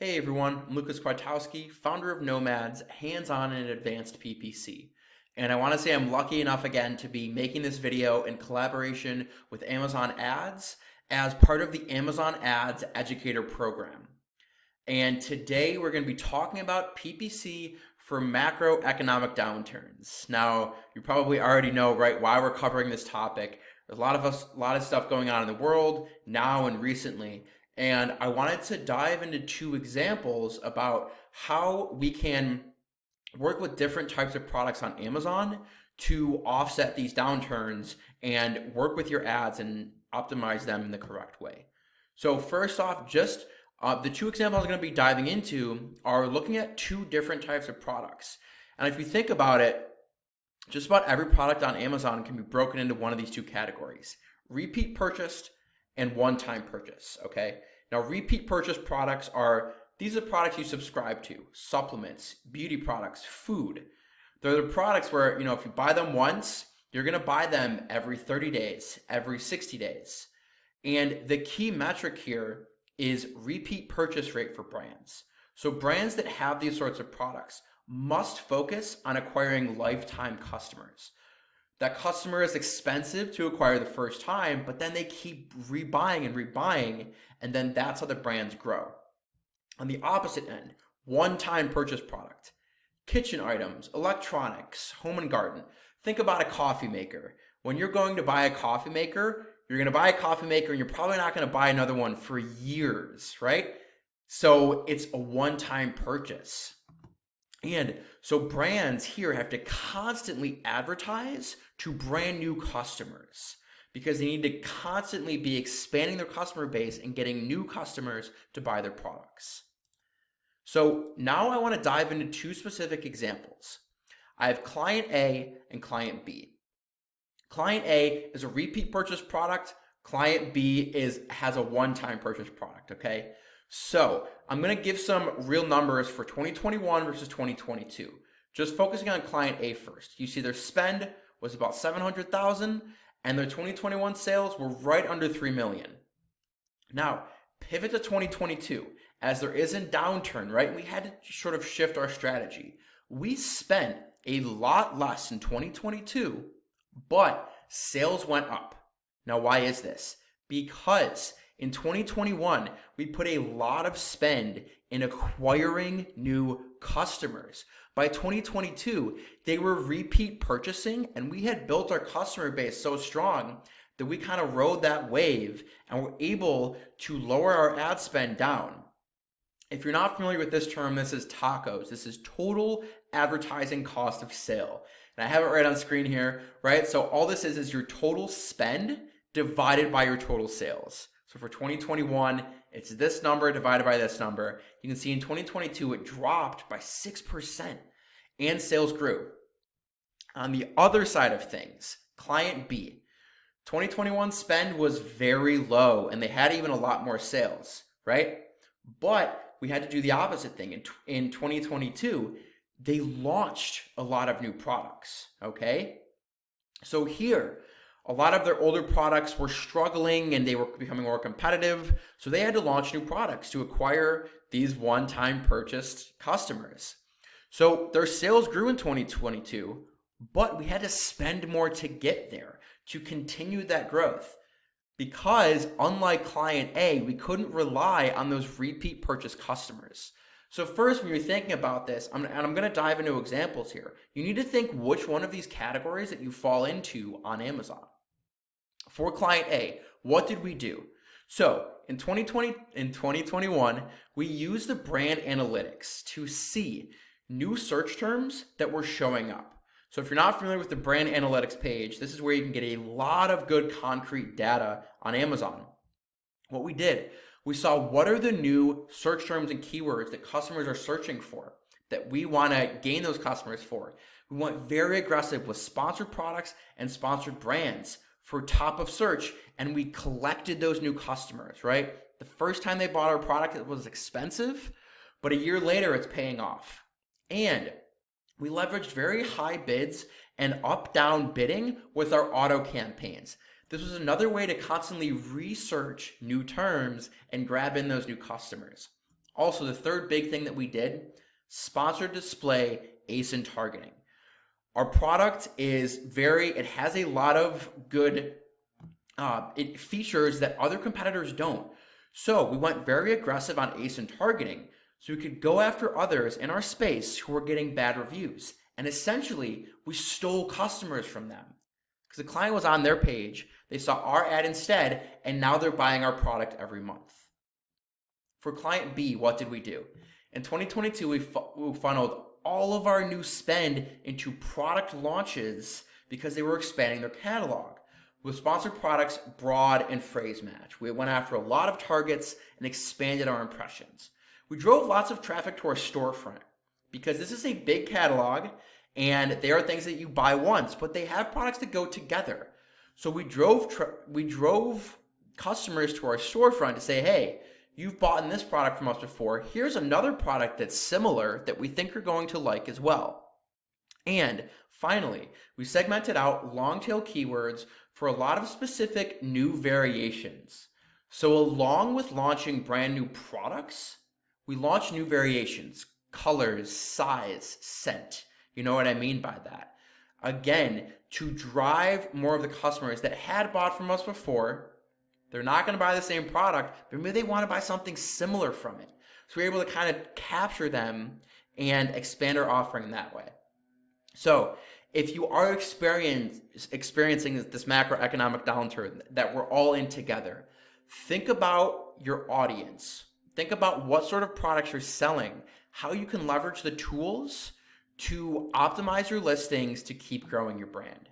Hey everyone, I'm Lucas Kwiatkowski, founder of Nomad's Hands-On and Advanced PPC. And I want to say I'm lucky enough again to be making this video in collaboration with Amazon Ads as part of the Amazon Ads Educator Program. And today we're going to be talking about PPC for macroeconomic downturns. Now, you probably already know, right, why we're covering this topic. There's a lot of stuff going on in the world now and recently. And I wanted to dive into two examples about how we can work with different types of products on Amazon to offset these downturns and work with your ads and optimize them in the correct way. So first off, just the two examples I'm going to be diving into are looking at two different types of products. And if you think about it, just about every product on Amazon can be broken into one of these two categories: repeat purchased and one-time purchase, okay? Now, repeat purchase products these are products you subscribe to: supplements, beauty products, food. They're the products where, if you buy them once, you're gonna buy them every 30 days, every 60 days. And the key metric here is repeat purchase rate for brands. So brands that have these sorts of products must focus on acquiring lifetime customers. That customer is expensive to acquire the first time, but then they keep rebuying and rebuying, and then that's how the brands grow. On the opposite end, one-time purchase product: kitchen items, electronics, home and garden. Think about a coffee maker. When you're going to buy a coffee maker, you're going to buy a coffee maker and you're probably not going to buy another one for years, right? So it's a one-time purchase. And so brands here have to constantly advertise to brand new customers because they need to constantly be expanding their customer base and getting new customers to buy their products. So now I want to dive into two specific examples. I have client A and client B. Client A is a repeat purchase product. Client B has a one-time purchase product, okay? So I'm going to give some real numbers for 2021 versus 2022. Just focusing on client A first. You see their spend was about $700,000 and their 2021 sales were right under $3 million. Now, pivot to 2022. As there is a downturn, right? We had to sort of shift our strategy. We spent a lot less in 2022, but sales went up. Now, why is this? Because in 2021, we put a lot of spend in acquiring new customers. By 2022, they were repeat purchasing, and we had built our customer base so strong that we kind of rode that wave and were able to lower our ad spend down. If you're not familiar with this term, this is TACOs. This is total advertising cost of sale. And I have it right on screen here, right? So all this is your total spend divided by your total sales. So for 2021, it's this number divided by this number. You can see in 2022, it dropped by 6% and sales grew. On the other side of things, client B, 2021 spend was very low and they had even a lot more sales, right? But we had to do the opposite thing. In 2022, they launched a lot of new products, okay? So here, a lot of their older products were struggling and they were becoming more competitive. So they had to launch new products to acquire these one-time purchased customers. So their sales grew in 2022, but we had to spend more to get there, to continue that growth. Because unlike client A, we couldn't rely on those repeat purchase customers. So first, when you're thinking about this, I'm going to dive into examples here. You need to think which one of these categories that you fall into on Amazon. For client A, what did we do? So in 2021, we used the brand analytics to see new search terms that were showing up. So if you're not familiar with the brand analytics page, this is where you can get a lot of good concrete data on Amazon. What we did, we saw what are the new search terms and keywords that customers are searching for that we want to gain those customers for. We went very aggressive with sponsored products and sponsored brands for top of search, and we collected those new customers, right? The first time they bought our product, it was expensive, but a year later, it's paying off. And we leveraged very high bids and up-down bidding with our auto campaigns. This was another way to constantly research new terms and grab in those new customers. Also, the third big thing that we did, sponsored display ASIN targeting. Our product is it has a lot of good features that other competitors don't. So we went very aggressive on ASIN targeting so we could go after others in our space who were getting bad reviews. And essentially, we stole customers from them. Because the client was on their page, they saw our ad instead, and now they're buying our product every month. For client B, what did we do? In 2022, we funneled all of our new spend into product launches because they were expanding their catalog. With sponsored products, broad and phrase match. We went after a lot of targets and expanded our impressions. We drove lots of traffic to our storefront because this is a big catalog and they are things that you buy once, but they have products that go together. So we drove customers to our storefront to say, hey, you've bought this product from us before. Here's another product that's similar that we think you're going to like as well. And finally, we segmented out long-tail keywords for a lot of specific new variations. So along with launching brand new products, we launched new variations, colors, size, scent. You know what I mean by that. Again, to drive more of the customers that had bought from us before. They're not going to buy the same product, but maybe they want to buy something similar from it. So we're able to kind of capture them and expand our offering that way. So if you are experiencing this macroeconomic downturn that we're all in together, think about your audience. Think about what sort of products you're selling, how you can leverage the tools to optimize your listings to keep growing your brand.